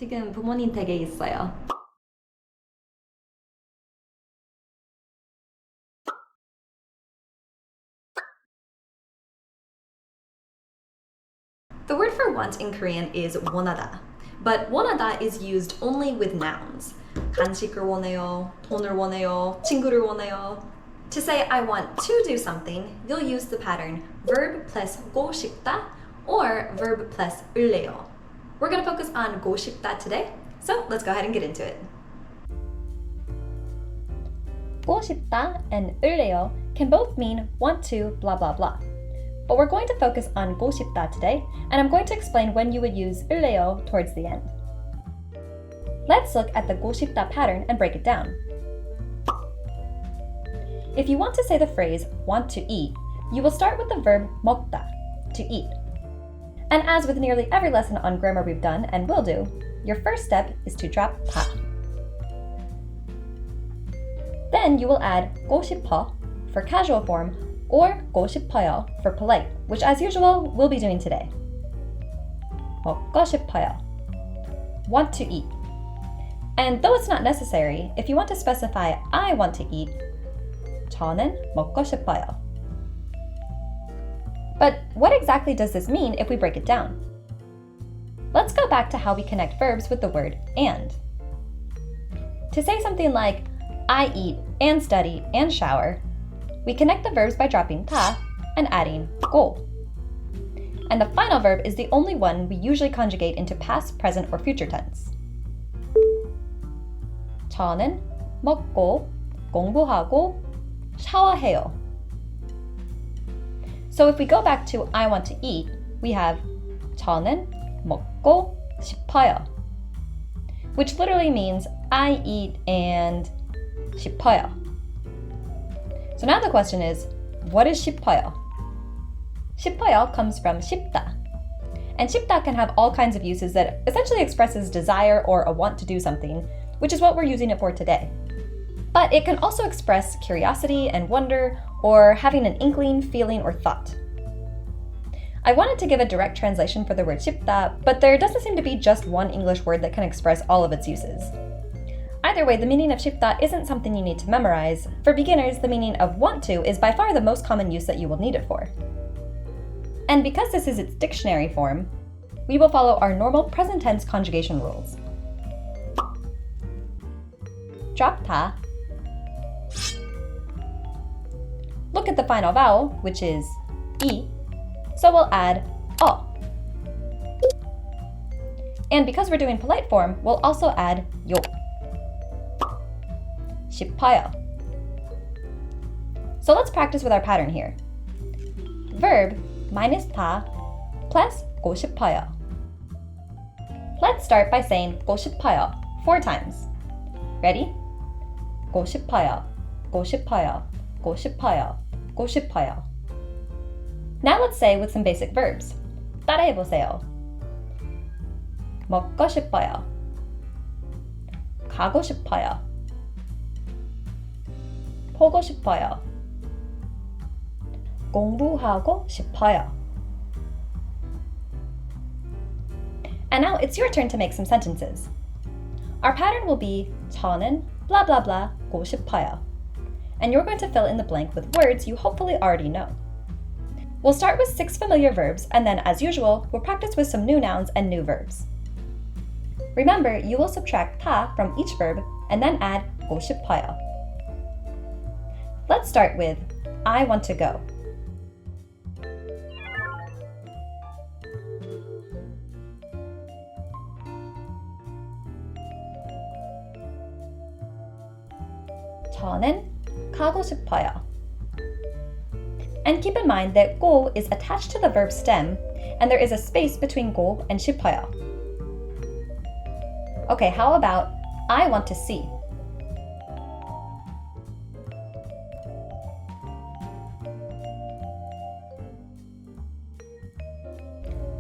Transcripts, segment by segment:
지금 부모님 댁에 있어요. The word for want in Korean is 원하다, but 원하다 is used only with nouns. 간식을 원해요, 돈을 원해요, 친구를 원해요. To say I want to do something, you'll use the pattern verb plus 고 싶다 or verb plus 을래요. We're going to focus on 고 싶다 today, so let's go ahead and get into it. 고 싶다 and 을래요 can both mean want to blah blah blah. But we're going to focus on 고 싶다 today, and I'm going to explain when you would use 을래요 towards the end. Let's look at the 고 싶다 pattern and break it down. If you want to say the phrase want to eat, you will start with the verb 먹다, to eat. And as with nearly every lesson on grammar we've done and will do, your first step is to drop 다. Then you will add 고 싶어 for casual form or 고 싶어요 for polite, which as usual we'll be doing today. 먹고 싶어요. Want to eat. And though it's not necessary, if you want to specify I want to eat, 저는 먹고 싶어요. But what exactly does this mean if we break it down? Let's go back to how we connect verbs with the word and. To say something like I eat and study and shower, we connect the verbs by dropping 다 and adding 고. And the final verb is the only one we usually conjugate into past, present, or future tense. 저는 먹고 공부하고 샤워해요. So if we go back to I want to eat, we have 저는 먹고 싶어요, which literally means I eat and 싶어요. So now the question is, what is 싶어요? 싶어요 comes from 싶다. And 싶다 can have all kinds of uses that essentially expresses desire or a want to do something, which is what we're using it for today. But it can also express curiosity and wonder, or having an inkling, feeling, or thought. I wanted to give a direct translation for the word 싶다, but there doesn't seem to be just one English word that can express all of its uses. Either way, the meaning of 싶다 isn't something you need to memorize. For beginners, the meaning of want to is by far the most common use that you will need it for. And because this is its dictionary form, we will follow our normal present tense conjugation rules. Drop 다. Look at the final vowel, which is E, so we'll add 어. And because we're doing polite form, we'll also add 요. 싶어요. So let's practice with our pattern here. Verb minus 다 plus 고 싶어요. Let's start by saying 고 싶어요 4 times. Ready? 고 싶어요, 고 싶어요, 고 싶어요, 고 싶어요. Now let's say with some basic verbs. 따라해보세요. 먹고 싶어요. 가고 싶어요. 보고 싶어요. 공부하고 싶어요. And now it's your turn to make some sentences. Our pattern will be 저는 blah blah blah 고 싶어요. And you're going to fill in the blank with words you hopefully already know. We'll start with 6 familiar verbs, and then as usual, we'll practice with some new nouns and new verbs. Remember, you will subtract 다 from each verb and then add 고 싶어요. Let's start with I want to go. 저는 가고 싶어요. And keep in mind that 고 is attached to the verb stem, and there is a space between 고 and 싶어요. Okay, how about I want to see?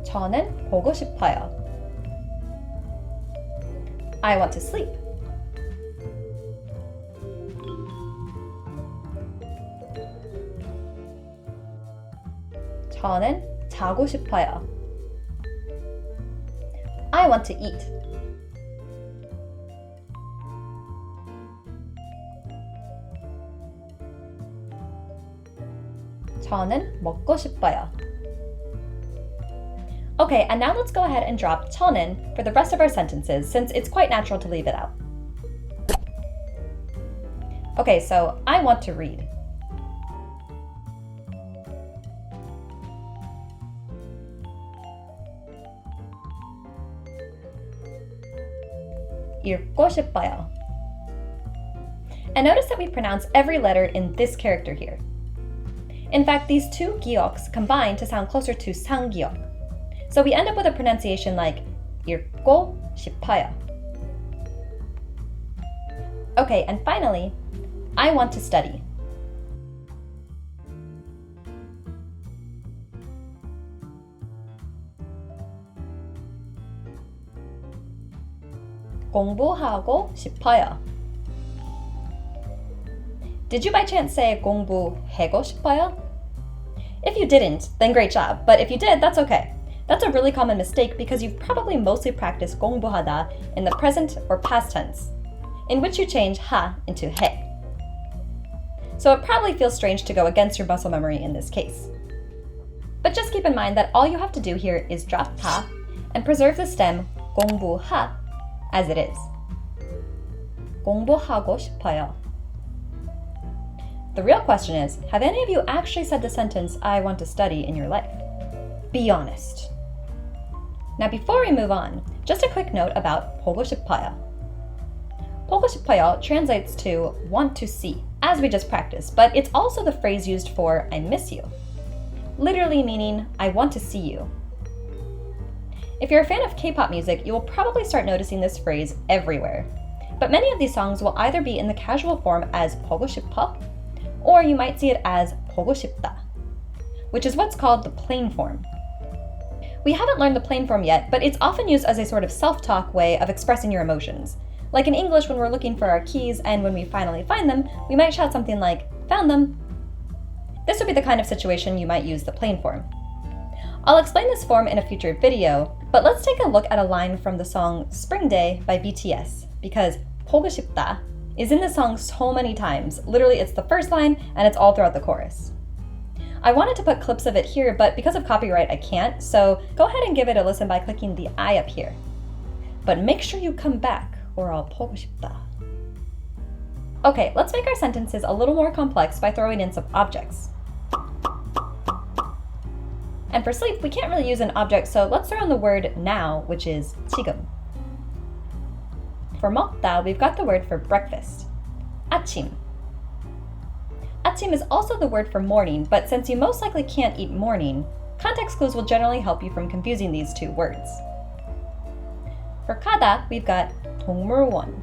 저는 보고 싶어요. I want to sleep. 저는 자고 싶어요. I want to eat. 저는 먹고 싶어요. Okay, and now let's go ahead and drop 저는 for the rest of our sentences since it's quite natural to leave it out. Okay, so I want to read. 읽고 싶어요. And notice that we pronounce every letter in this character here. In fact, these two gyeoks combine to sound closer to 상기역. So we end up with a pronunciation like 읽고 싶어요. Okay, and finally, I want to study. 공부하고 싶어요. Did you by chance say 공부하고 싶어요? If you didn't, then great job, but if you did, that's okay. That's a really common mistake because you've probably mostly practiced 공부하다 in the present or past tense, in which you change 하 into 해. So it probably feels strange to go against your muscle memory in this case. But just keep in mind that all you have to do here is drop 하 and preserve the stem 공부하 as it is. 공부하고 싶어요. The real question is, have any of you actually said the sentence, I want to study, in your life? Be honest. Now before we move on, just a quick note about 보고 싶어요. 보고 싶어요 translates to want to see, as we just practiced, but it's also the phrase used for I miss you, literally meaning I want to see you. If you're a fan of K-pop music, you will probably start noticing this phrase everywhere. But many of these songs will either be in the casual form as 보고 싶어, or you might see it as 보고 싶다, which is what's called the plain form. We haven't learned the plain form yet, but it's often used as a sort of self-talk way of expressing your emotions. Like in English when we're looking for our keys and when we finally find them, we might shout something like, found them. This would be the kind of situation you might use the plain form. I'll explain this form in a future video, but let's take a look at a line from the song Spring Day by BTS, because 보고 싶다 is in the song so many times. Literally, it's the first line and it's all throughout the chorus. I wanted to put clips of it here, but because of copyright, I can't, so go ahead and give it a listen by clicking the I up here. But make sure you come back, or I'll 보고 싶다. Okay, let's make our sentences a little more complex by throwing in some objects. And for sleep, we can't really use an object, so let's throw in the word now, which is 지금. For 먹다, we've got the word for breakfast, 아침. 아침 is also the word for morning, but since you most likely can't eat morning, context clues will generally help you from confusing these two words. For 가다, we've got 동물원.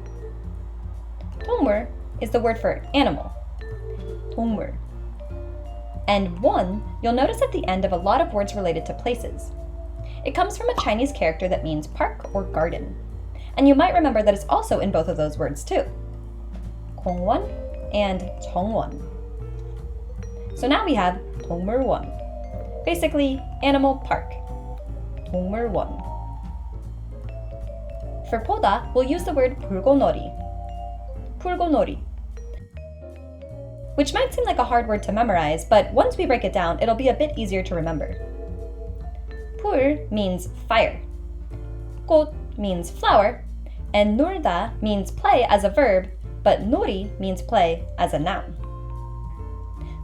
동물 is the word for animal, 동물. And 원, you'll notice at the end of a lot of words related to places. It comes from a Chinese character that means park or garden. And you might remember that it's also in both of those words too. 공원 and 정원. So now we have 동물원, basically animal park, 동물원. For 보다, we'll use the word 불고놀이, 불고놀이, which might seem like a hard word to memorize, but once we break it down, it'll be a bit easier to remember. 불 means fire, 꽃 means flower, and 놀다 means play as a verb, but 놀이 means play as a noun.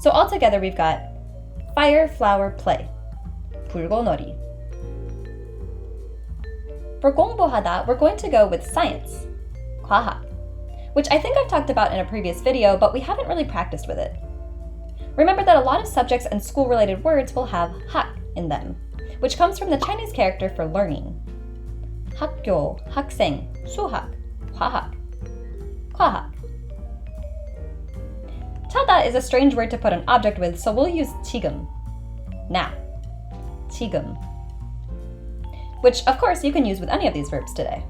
So altogether we've got fire, flower, play, 불고놀이. For 공부하다, we're going to go with science, 과학, which I think I've talked about in a previous video, but we haven't really practiced with it. Remember that a lot of subjects and school-related words will have 학 in them, which comes from the Chinese character for learning. 학교, 학생, 수학, 과학, 과학. 차다 is a strange word to put an object with, so we'll use 지금, now, 지금, which of course you can use with any of these verbs today.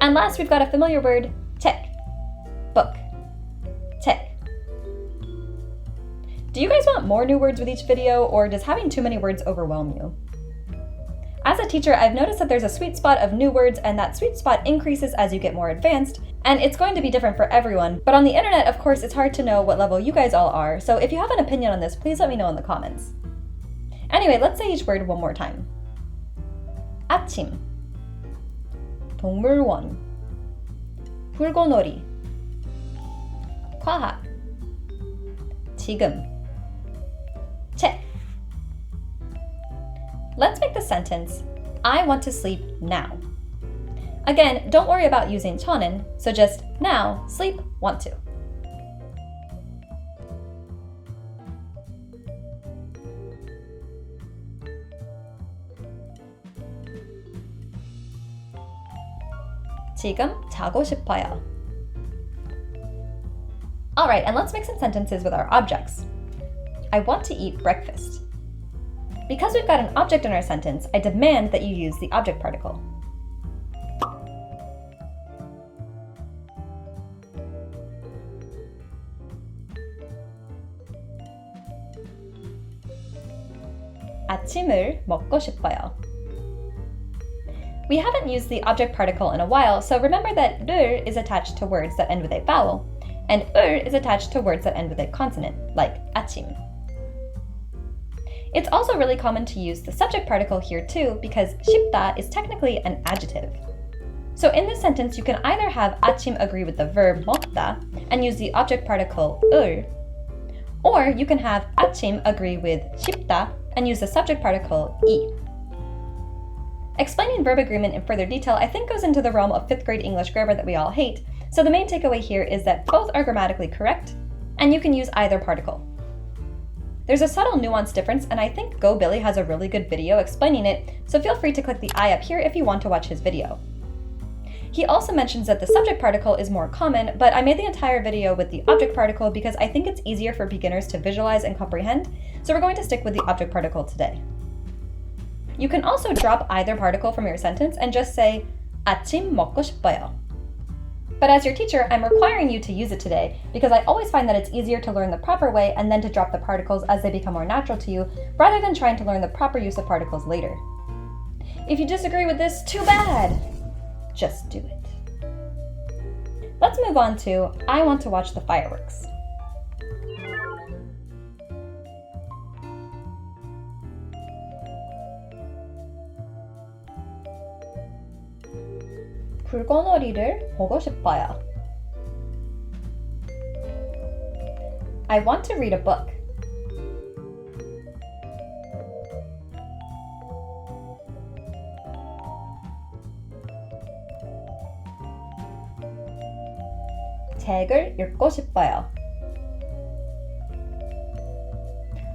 And last, we've got a familiar word, 책, book, 책. Do you guys want more new words with each video, or does having too many words overwhelm you? As a teacher, I've noticed that there's a sweet spot of new words, and that sweet spot increases as you get more advanced, And it's going to be different for everyone, but on the internet, of course, it's hard to know what level you guys all are, so if you have an opinion on this, please let me know in the comments. Anyway, let's say each word one more time. 아침, 동물원, 불꽃놀이, 과학, 지금, 책. Let's make the sentence, I want to sleep now. Again, don't worry about using 저는, so just now, sleep, want to. 지금 자고 싶어요. Alright, and let's make some sentences with our objects. I want to eat breakfast. Because we've got an object in our sentence, I demand that you use the object particle. 아침을 먹고 싶어요. We haven't used the object particle in a while, so remember that 를 is attached to words that end with a vowel, and 을 is attached to words that end with a consonant, like 아침. It's also really common to use the subject particle here too, because 싶다 is technically an adjective. So in this sentence, you can either have 아침 agree with the verb 먹다 and use the object particle 을, or you can have 아침 agree with 싶다 and use the subject particle 이. Explaining verb agreement in further detail I think goes into the realm of 5th grade English grammar that we all hate, so the main takeaway here is that both are grammatically correct, and you can use either particle. There's a subtle nuance difference, and I think Go Billy has a really good video explaining it, so feel free to click the I up here if you want to watch his video. He also mentions that the subject particle is more common, but I made the entire video with the object particle because I think it's easier for beginners to visualize and comprehend, so we're going to stick with the object particle today. You can also drop either particle from your sentence and just say 아침 먹고 싶어요. But as your teacher, I'm requiring you to use it today because I always find that it's easier to learn the proper way and then to drop the particles as they become more natural to you, rather than trying to learn the proper use of particles later. If you disagree with this, too bad! Just do it. Let's move on to I want to watch the fireworks. 불꽃놀이를 보고 싶어요. I want to read a book. 책을 읽고 싶어요.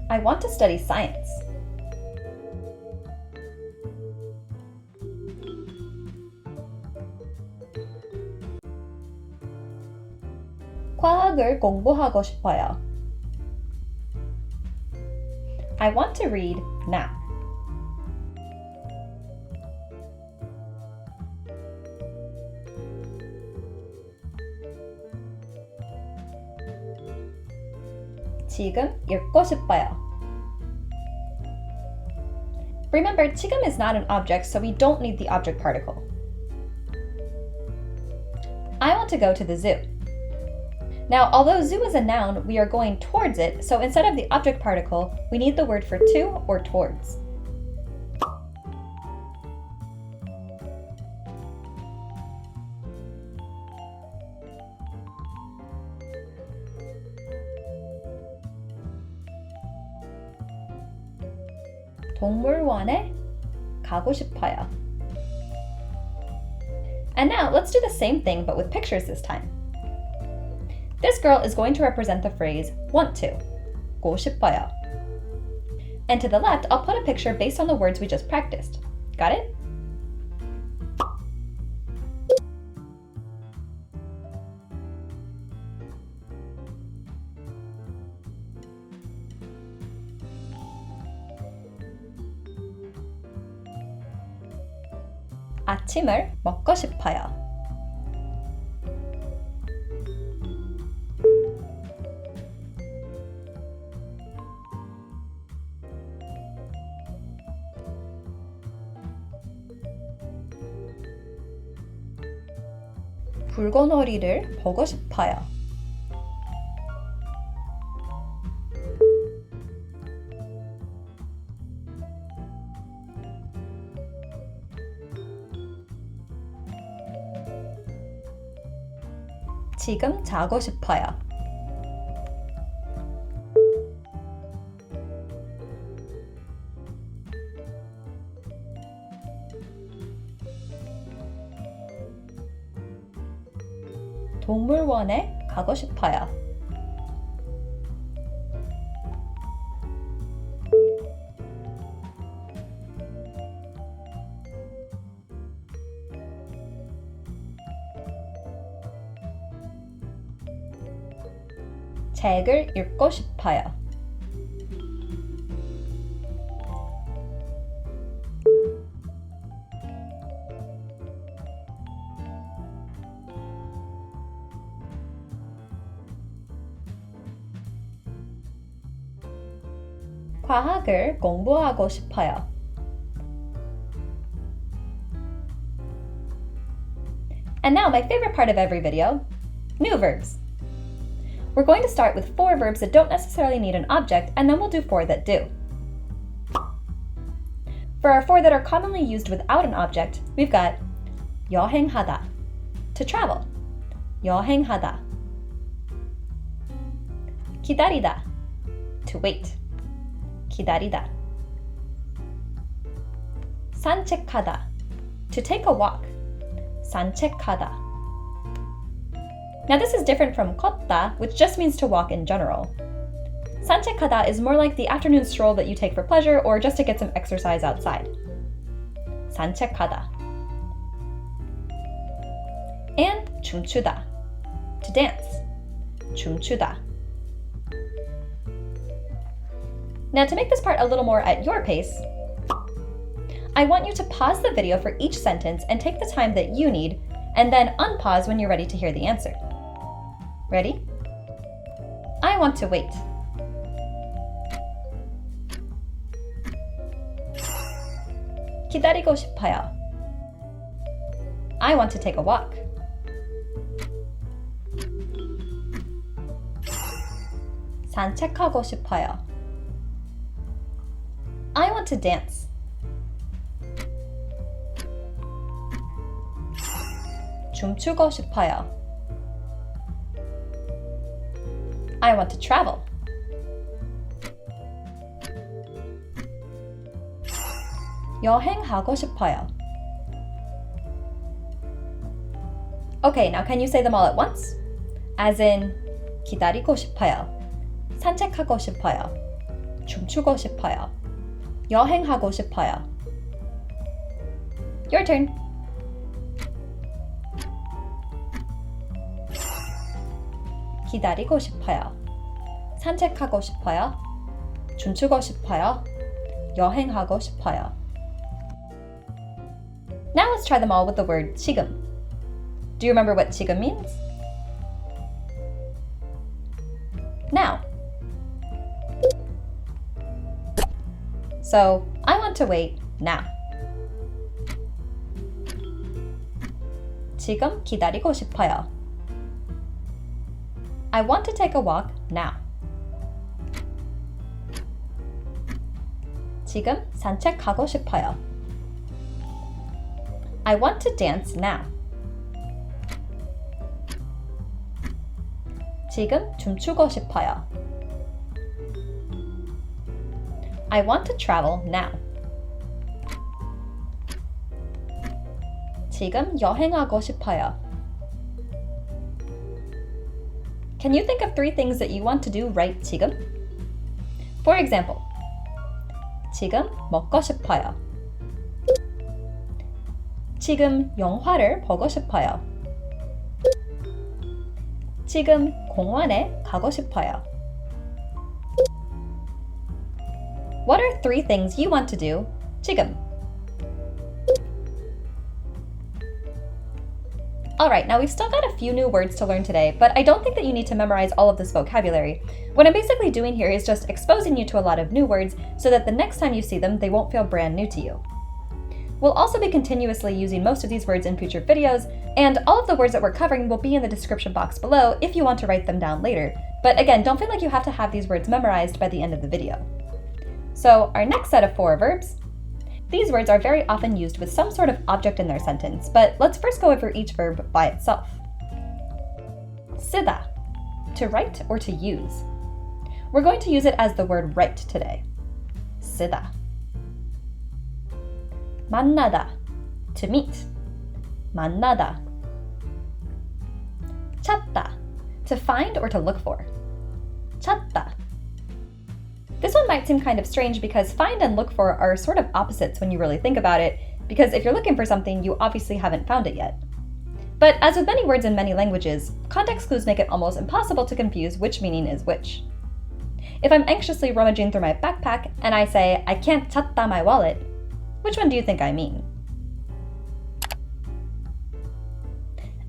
I want to study science. 과학을 공부하고 싶어요. I want to read now. 지금 읽고 싶어요. Remember, 지금 is not an object, so we don't need the object particle. I want to go to the zoo. Now, although zoo is a noun, we are going towards it, so instead of the object particle, we need the word for to or towards. 동물원에 가고 싶어요. And now, let's do the same thing but with pictures this time. This girl is going to represent the phrase want to, 고 싶어요. And to the left, I'll put a picture based on the words we just practiced. Got it? 아침을 먹고 싶어요. 불꽃놀이를 보고 싶어요. 지금 자고 싶어요. 동물원에 가고 싶어요. 책을 읽고 싶어요. 과학을 공부하고 싶어요. And now my favorite part of every video, new verbs. We're going to start with 4 verbs that don't necessarily need an object, and then we'll do 4 that do. For our 4 that are commonly used without an object, we've got 여행하다, to travel. 여행하다. 기다리다, to wait. 기다리다. 산책하다, to take a walk. 산책하다. Now this is different from 걷다, which just means to walk in general. 산책하다 is more like the afternoon stroll that you take for pleasure or just to get some exercise outside. 산책하다. And 춤추다, to dance. 춤추다. Now to make this part a little more at your pace, I want you to pause the video for each sentence and take the time that you need, and then unpause when you're ready to hear the answer. Ready? I want to wait. 기다리고 싶어요. I want to take a walk. 산책하고 싶어요. I want to dance. 춤추고 싶어요. I want to travel. 여행하고 싶어요. Okay, now can you say them all at once? As in, 기다리고 싶어요. 산책하고 싶어요. 춤추고 싶어요. 여행하고 싶어요. Your turn. 기다리고 싶어요. 산책하고 싶어요. 춤추고 싶어요. 여행하고 싶어요. Now let's try them all with the word 지금. Do you remember what 지금 means? Now. So, I want to wait now. 지금 기다리고 싶어요. I want to take a walk now. 지금 산책하고 싶어요. I want to dance now. 지금 춤추고 싶어요. I want to travel now. 지금 여행하고 싶어요. Can you think of 3 things that you want to do right 지금? For example, 지금 먹고 싶어요. 지금 영화를 보고 싶어요. 지금 공원에 가고 싶어요. What are 3 things you want to do 지금? Alright, now we've still got a few new words to learn today, but I don't think that you need to memorize all of this vocabulary. What I'm basically doing here is just exposing you to a lot of new words so that the next time you see them, they won't feel brand new to you. We'll also be continuously using most of these words in future videos, and all of the words that we're covering will be in the description box below if you want to write them down later. But again, don't feel like you have to have these words memorized by the end of the video. So our next set of 4 verbs. These words are very often used with some sort of object in their sentence, but let's first go over each verb by itself. 쓰다, to write or to use. We're going to use it as the word write today. 쓰다. 만나다, to meet. 만나다. 찾다, to find or to look for. 찾다. This one might seem kind of strange because find and look for are sort of opposites when you really think about it, because if you're looking for something, you obviously haven't found it yet. But as with many words in many languages, context clues make it almost impossible to confuse which meaning is which. If I'm anxiously rummaging through my backpack and I say, I can't 찾다 my wallet, which one do you think I mean?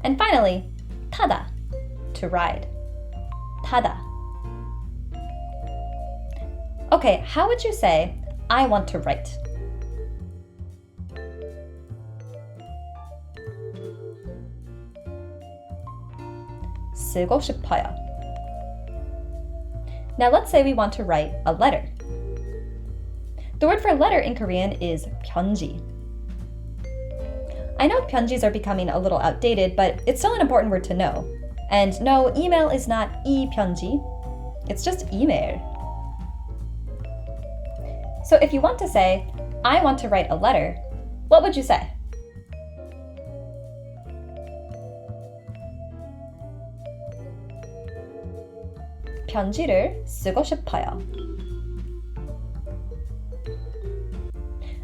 And finally, 타다, to ride. 타다. Okay, how would you say, I want to write? 쓰고 싶어요. Now let's say we want to write a letter. The word for letter in Korean is 편지. I know 편지s are becoming a little outdated, but it's still an important word to know. And no, email is not 편지, it's just email. So if you want to say, I want to write a letter, what would you say? 편지를 쓰고 싶어요.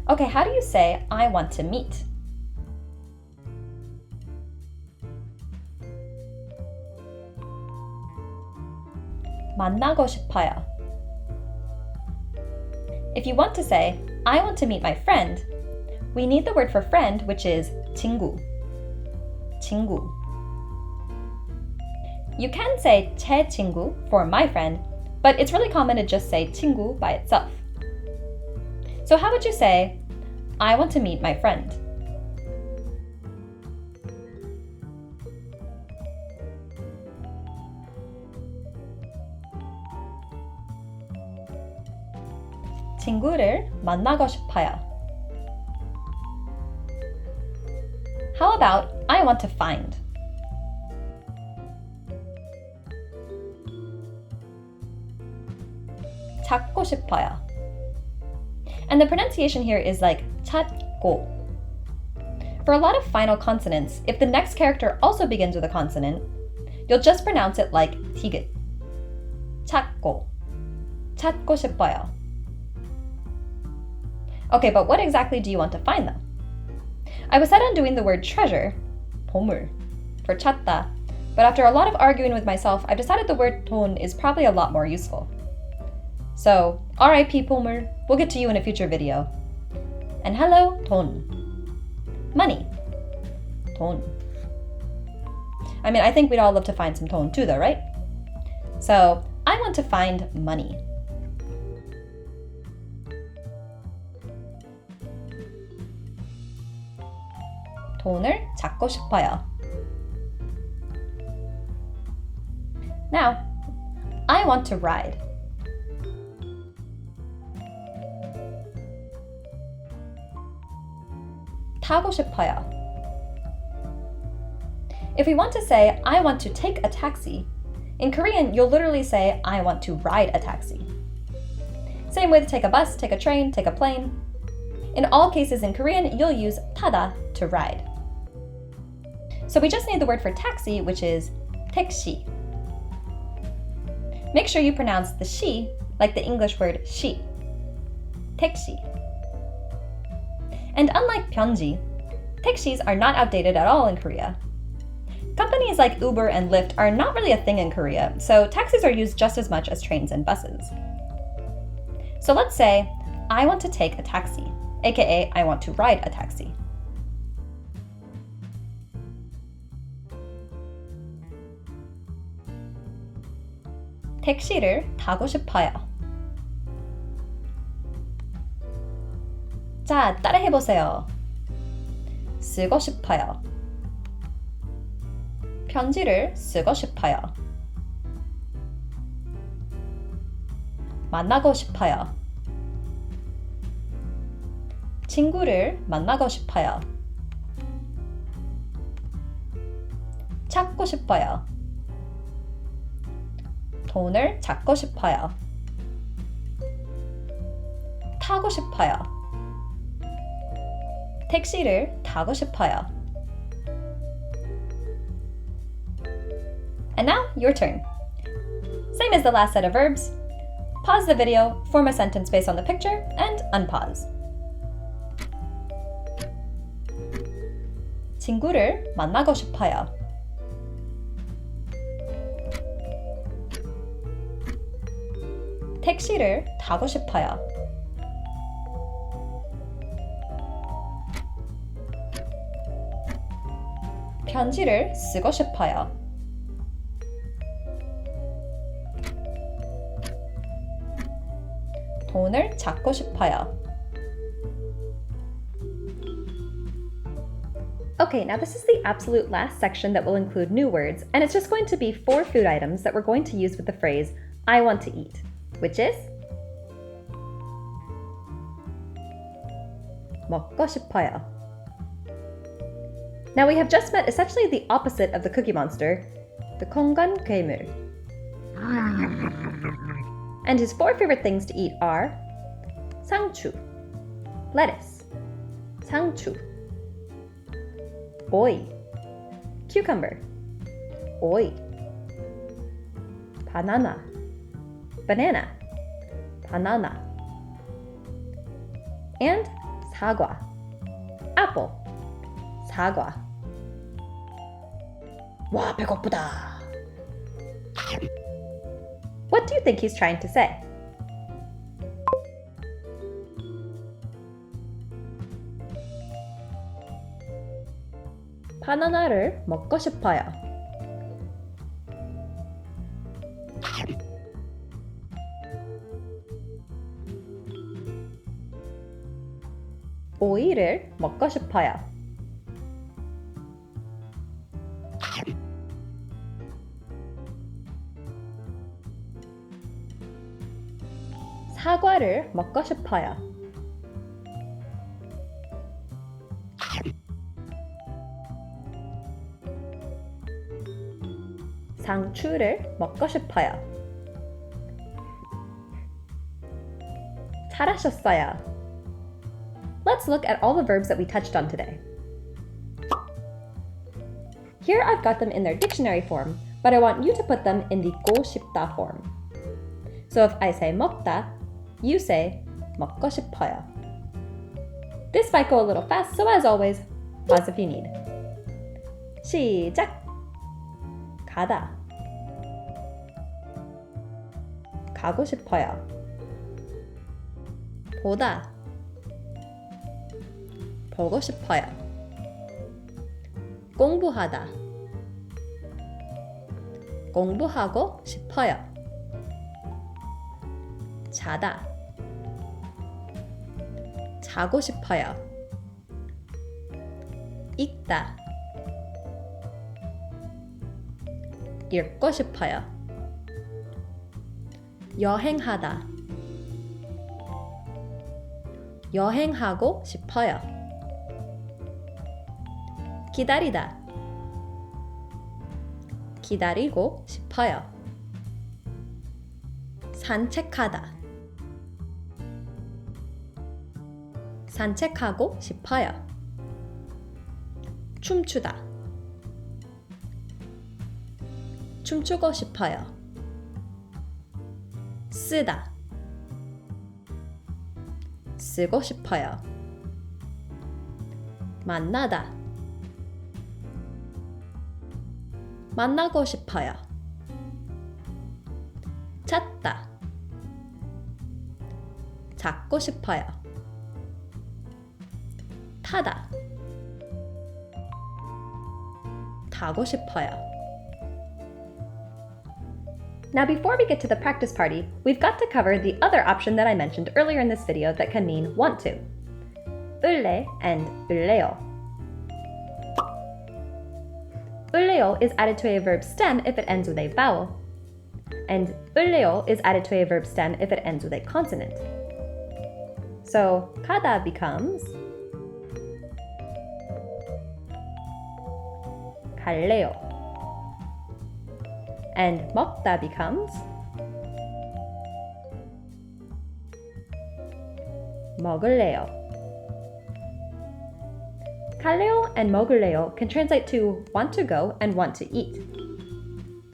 Okay, how do you say, I want to meet? 만나고 싶어요. If you want to say, I want to meet my friend, we need the word for friend, which is 친구. 친구. You can say 제 친구 for my friend, but it's really common to just say 친구 by itself. So how would you say, I want to meet my friend? 친구를 만나고 싶어요. How about I want to find? 찾고 싶어요. And the pronunciation here is like 찾고. For a lot of final consonants, if the next character also begins with a consonant, you'll just pronounce it like 티귿. 찾고. 찾고 싶어요. Okay, but what exactly do you want to find though? I was set on doing the word treasure, 보물, for 찾다, but after a lot of arguing with myself, I've decided the word 돈 is probably a lot more useful. So, RIP 보물, we'll get to you in a future video. And hello, 돈. Money. 돈. I mean, I think we'd all love to find some 돈 too though, right? So, I want to find money. 돈을 찾고 싶어요. Now, I want to ride. 타고 싶어요. If we want to say, I want to take a taxi, in Korean, you'll literally say, I want to ride a taxi. Same with take a bus, take a train, take a plane. In all cases in Korean, you'll use 타다 to ride. So we just need the word for taxi, which is 택시. Make sure you pronounce the she like the English word she. 택시. And unlike 편지, 택시s are not outdated at all in Korea. Companies like Uber and Lyft are not really a thing in Korea, so taxis are used just as much as trains and buses. So let's say, I want to take a taxi, aka I want to ride a taxi. 택시를 타고 싶어요. 자, 따라해보세요. 쓰고 싶어요. 편지를 쓰고 싶어요. 만나고 싶어요. 친구를 만나고 싶어요. 찾고 싶어요. 돈을 찾고 싶어요. 타고 싶어요. 택시를 타고 싶어요. And now, your turn. Same as the last set of verbs. Pause the video, form a sentence based on the picture, and unpause. 친구를 만나고 싶어요. 택시를 타고 싶어요. 편지를 쓰고 싶어요. 돈을 찾고 싶어요. Okay, now this is the absolute last section that will include new words, and it's just going to be 4 food items that we're going to use with the phrase I want to eat, which is 먹고 싶어요. Now we have just met essentially the opposite of the Cookie Monster, the 공간 괴물. And his 4 favorite things to eat are 상추, lettuce, 상추, 오이, cucumber, 오이, banana, banana, banana, and 사과, apple, 사과. 와, 배고프다. What do you think he's trying to say? 바나나를 먹고 싶어요. 오이를 먹고 싶어요. 사과를 먹고 싶어요. 상추를 먹고 싶어요. 잘하셨어요. Let's look at all the verbs that we touched on today. Here I've got them in their dictionary form, but I want you to put them in the 고 싶다 form. So if I say 먹다, you say 먹고 싶어요. This might go a little fast, so as always, pause if you need. 시작! 가다. 가고 싶어요. 보다. 보고 싶어요. 공부하다. 공부하고 싶어요. 자다. 자고 싶어요. 읽다. 읽고 싶어요. 여행하다. 여행하고 싶어요. 기다리다. 기다리고 싶어요. 산책하다. 산책하고 싶어요. 춤추다. 춤추고 싶어요. 쓰다. 쓰고 싶어요. 만나다. 만나고 싶어요. 찾다. 찾고 싶어요. 타다. 타고 싶어요. Now before we get to the practice party, we've got to cover the other option that I mentioned earlier in this video that can mean want to. 을래 and 을래요. 먹을래요 is added to a verb stem if it ends with a vowel. And 을래요 is added to a verb stem if it ends with a consonant. So 가다 becomes 갈래요. And 먹다 becomes 먹을래요. 갈래요 and 먹을래요 can translate to want to go and want to eat.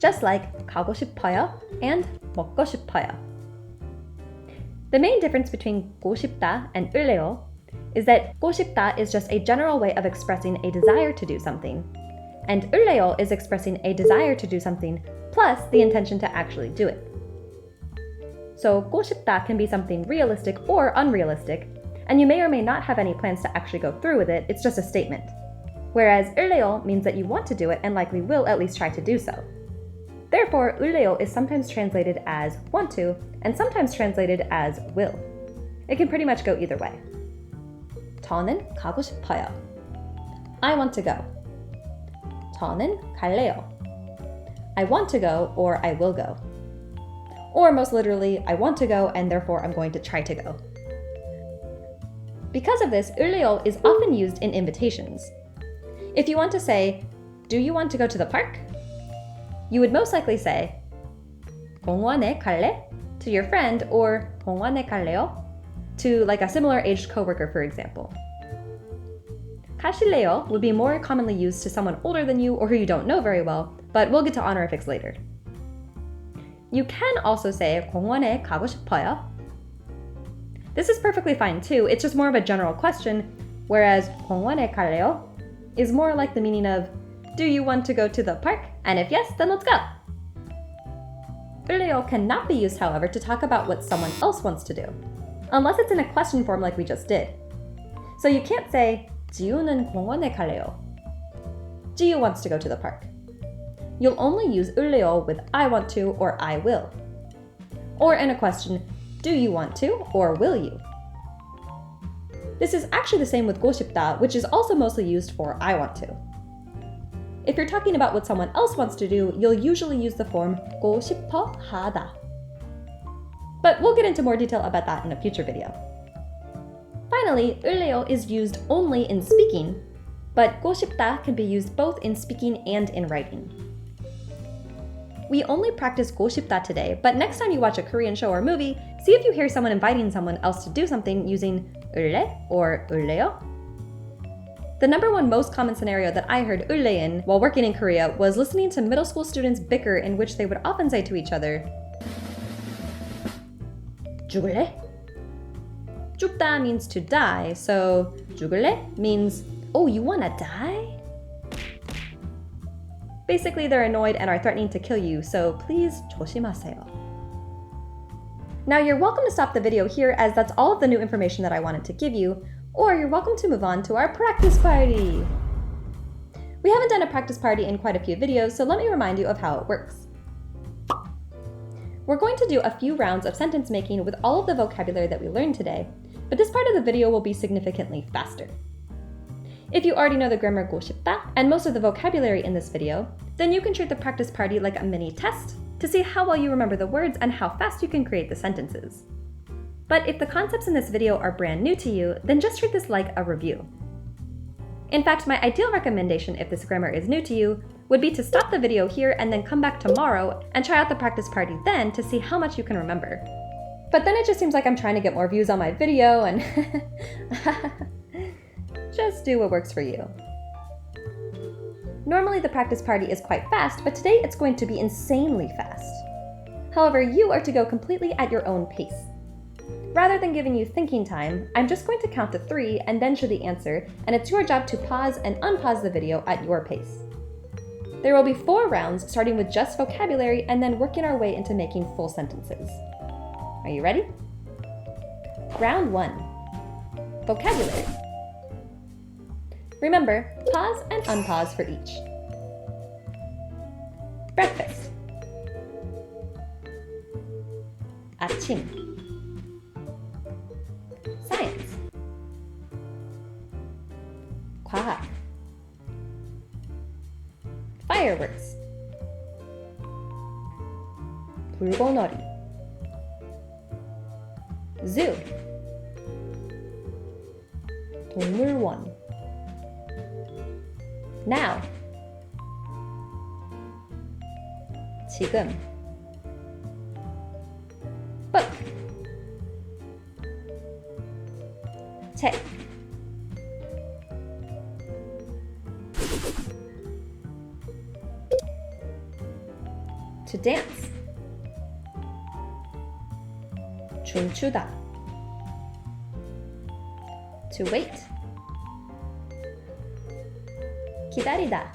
Just like 가고 싶어요 and 먹고 싶어요. The main difference between 고 싶다 and 을래요 is that 고 싶다 is just a general way of expressing a desire to do something, and 을래요 is expressing a desire to do something plus the intention to actually do it. So 고 싶다 can be something realistic or unrealistic, and you may or may not have any plans to actually go through with it, it's just a statement. Whereas 을래요 means that you want to do it and likely will at least try to do so. Therefore, 을래요 is sometimes translated as want to and sometimes translated as will. It can pretty much go either way. 저는 가고 싶어요. I want to go. 저는 갈래요. I want to go or I will go. Or most literally, I want to go and therefore I'm going to try to go. Because of this, 을래요 is often used in invitations. If you want to say, do you want to go to the park? You would most likely say, 공원에 갈래? To your friend, or 공원에 갈래요? To like a similar aged coworker, for example. 가실래요 would be more commonly used to someone older than you or who you don't know very well, but we'll get to honorifics later. You can also say 공원에 가고 싶어요. This is perfectly fine too, it's just more of a general question, whereas 공원에 갈래요 is more like the meaning of, do you want to go to the park? And if yes, then let's go. 을래요 cannot be used, however, to talk about what someone else wants to do, unless it's in a question form like we just did. So you can't say, 지우는 공원에 갈래요. 지우 wants to go to the park. You'll only use 을래요 with I want to or I will. Or in a question, do you want to or will you? This is actually the same with 고 싶다, which is also mostly used for I want to. If you're talking about what someone else wants to do, you'll usually use the form 고 싶어 하다. But we'll get into more detail about that in a future video. Finally, 을래요 is used only in speaking, but 고 싶다 can be used both in speaking and in writing. We only practice 고 싶다 today, but next time you watch a Korean show or movie, see if you hear someone inviting someone else to do something using 을래 or 을래요. The number one most common scenario that I heard 을래 in while working in Korea was listening to middle school students bicker, in which they would often say to each other, 죽을래? 죽다 means to die, so 죽을래 means, oh, you wanna die? Basically, they're annoyed and are threatening to kill you, so please 조심하세요. Now you're welcome to stop the video here, as that's all of the new information that I wanted to give you, or you're welcome to move on to our practice party. We haven't done a practice party in quite a few videos, so let me remind you of how it works. We're going to do a few rounds of sentence making with all of the vocabulary that we learned today, but this part of the video will be significantly faster. If you already know the grammar 고 싶다 and most of the vocabulary in this video, then you can treat the practice party like a mini test to see how well you remember the words and how fast you can create the sentences. But if the concepts in this video are brand new to you, then just treat this like a review. In fact, my ideal recommendation if this grammar is new to you would be to stop the video here and then come back tomorrow and try out the practice party then to see how much you can remember. But then it just seems like I'm trying to get more views on my video and just do what works for you. Normally the practice party is quite fast, but today it's going to be insanely fast. However, you are to go completely at your own pace. Rather than giving you thinking time, I'm just going to count to 3 and then show the answer, and it's your job to pause and unpause the video at your pace. There will be 4 rounds, starting with just vocabulary and then working our way into making full sentences. Are you ready? Round 1. Vocabulary. Remember, pause and unpause for each. Breakfast. 아침. Science. 과학. fireworks. 불고너리. zoo. 동물원. now. 지금. book. 책. to dance. 춤추다. to wait. 기다리다.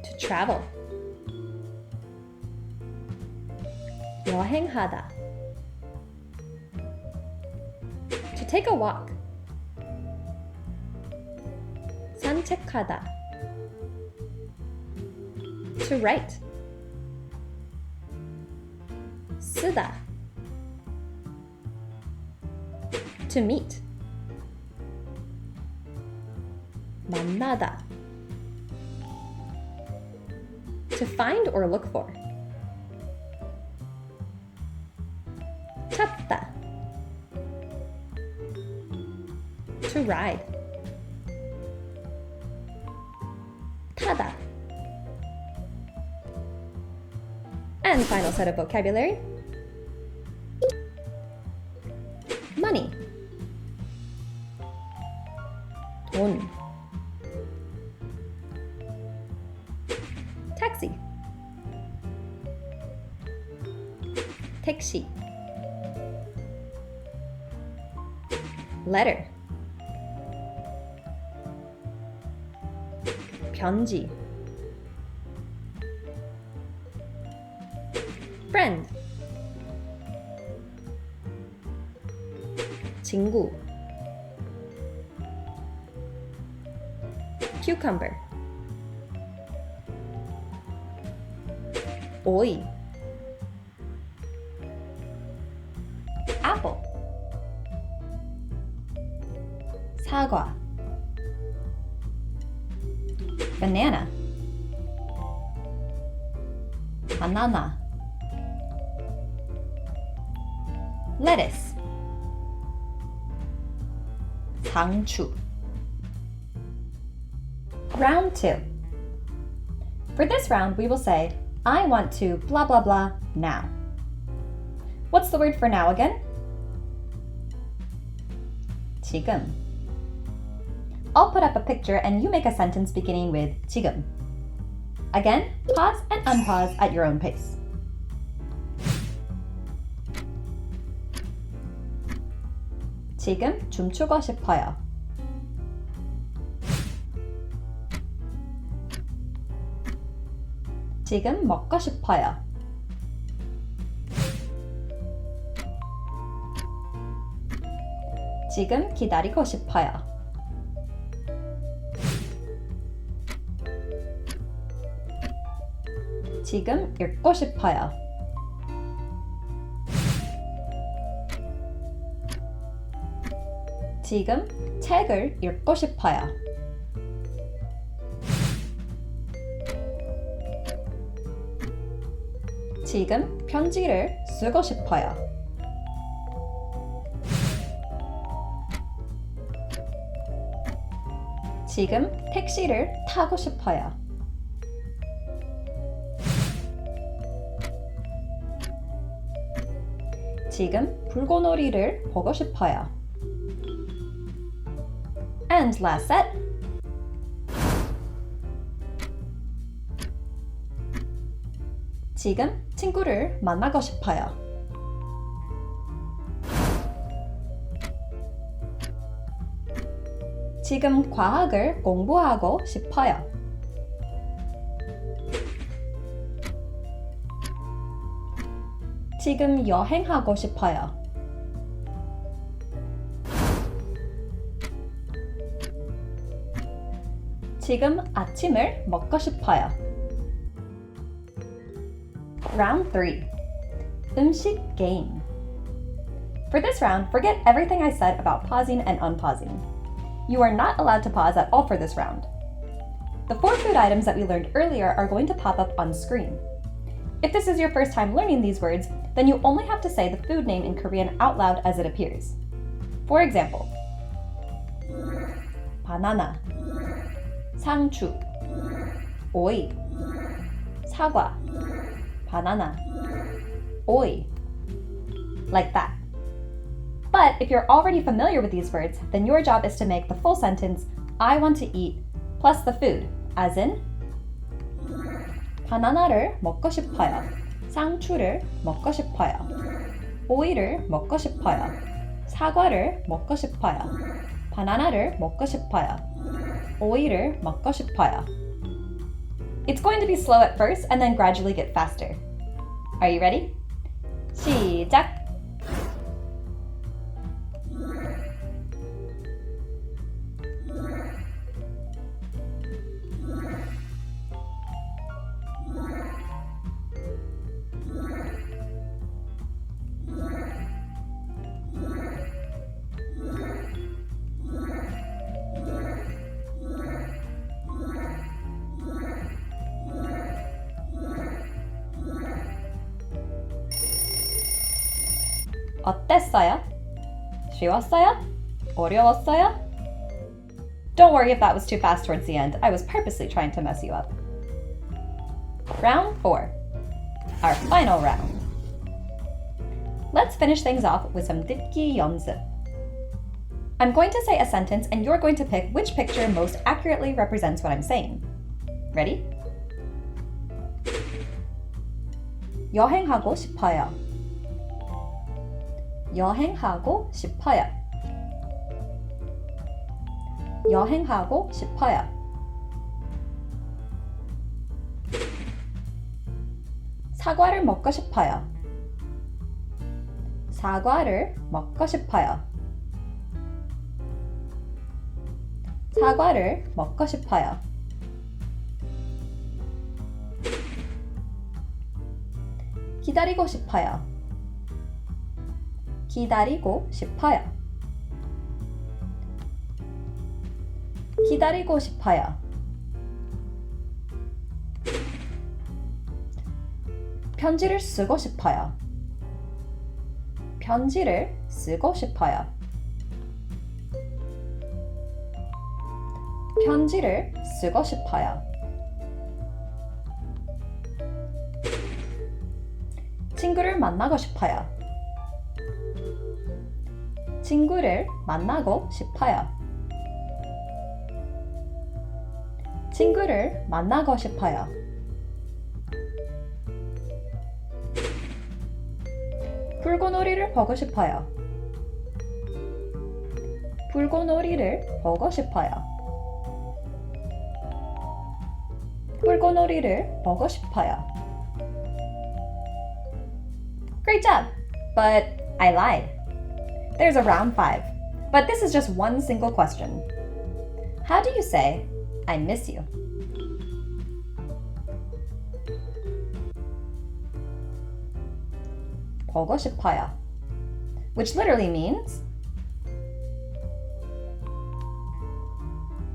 to travel. 여행하다. to take a walk. 산책하다. to write. 쓰다. to meet. 만나다. to find or look for. 찾다. to ride. 타다. And final set of vocabulary. money. 돈. taxi. 택시. letter. 편지. friend. 친구. cucumber. 오이. apple. 사과. banana. banana. lettuce. 상추. Round 2. For this round, we will say, I want to blah blah blah now. What's the word for now again? 지금. I'll put up a picture and you make a sentence beginning with 지금. Again, pause and unpause at your own pace. 지금 춤추고 싶어요. 지금 먹고 싶어요. 지금 기다리고 싶어요. 지금 읽고 싶어요. 지금 책을 읽고 싶어요. 지금 편지를 쓰고 싶어요. 지금 택시를 타고 싶어요. 지금 불꽃놀이를 보고 싶어요. And last set. 지금 친구를 만나고 싶어요. 지금 과학을 공부하고 싶어요. 지금 여행하고 싶어요. 지금 아침을 먹고 싶어요. Round 3. 음식 game. For this round, forget everything I said about pausing and unpausing. You are not allowed to pause at all for this round. the 4 food items that we learned earlier are going to pop up on screen. If this is your first time learning these words, then you only have to say the food name in Korean out loud as it appears. For example, 바나나, 상추, 오이, 사과, 바나나, 오이, like that. But if you're already familiar with these words, then your job is to make the full sentence, I want to eat, plus the food, as in 바나나를 먹고 싶어요. 상추를 먹고 싶어요. 오이를 먹고 싶어요. 사과를 먹고 싶어요. 바나나를 먹고 싶어요. 오이를 먹고 싶어요. It's going to be slow at first and then gradually get faster. Are you ready? 시작! 어땠어요? 쉬웠어요? 어려웠어요? Don't worry if that was too fast towards the end. I was purposely trying to mess you up. Round 4. Our final round. Let's finish things off with some 듣기 연습. I'm going to say a sentence and you're going to pick which picture most accurately represents what I'm saying. Ready? 여행하고 싶어요. 여행하고 싶어요. 여행하고 싶어요. 사과를 먹고 싶어요. 사과를 먹고 싶어요. 사과를 먹고 싶어요. 기다리고 싶어요. 기다리고 싶어요. 기다리고 싶어요. 편지를 쓰고 싶어요. 편지를 쓰고 싶어요. 편지를 쓰고 싶어요. 친구를 만나고 싶어요. 친구를 만나고 싶어요. 친구를 만나고 싶어요. 불꽃놀이를 보고 싶어요. 불꽃놀이를 보고 싶어요. 불꽃놀이를 보고 싶어요. Great job! But I lied. There's a round 5, but this is just one single question. How do you say, I miss you? 보고 싶어요, which literally means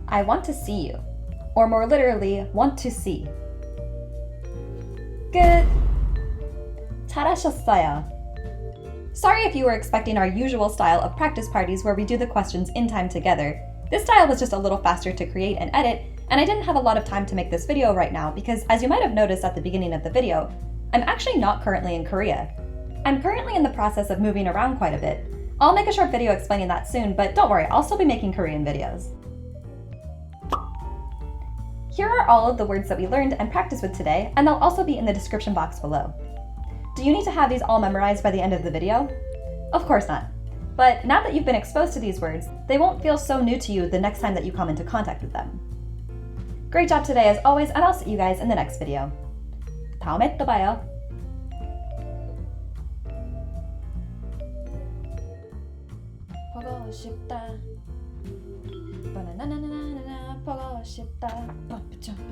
I want to see you, or more literally, want to see. Good! 잘하셨어요. Sorry if you were expecting our usual style of practice parties where we do the questions in time together. This style was just a little faster to create and edit, and I didn't have a lot of time to make this video right now because, as you might have noticed at the beginning of the video, I'm actually not currently in Korea. I'm currently in the process of moving around quite a bit. I'll make a short video explaining that soon, but don't worry, I'll still be making Korean videos. Here are all of the words that we learned and practiced with today, and they'll also be in the description box below. Do you need to have these all memorized by the end of the video? Of course not. But now that you've been exposed to these words, they won't feel so new to you the next time that you come into contact with them. Great job today as always, and I'll see you guys in the next video. 다음에 또 봐요. 보고 싶다. 바나나나나나 보고 싶다. 보고 싶다.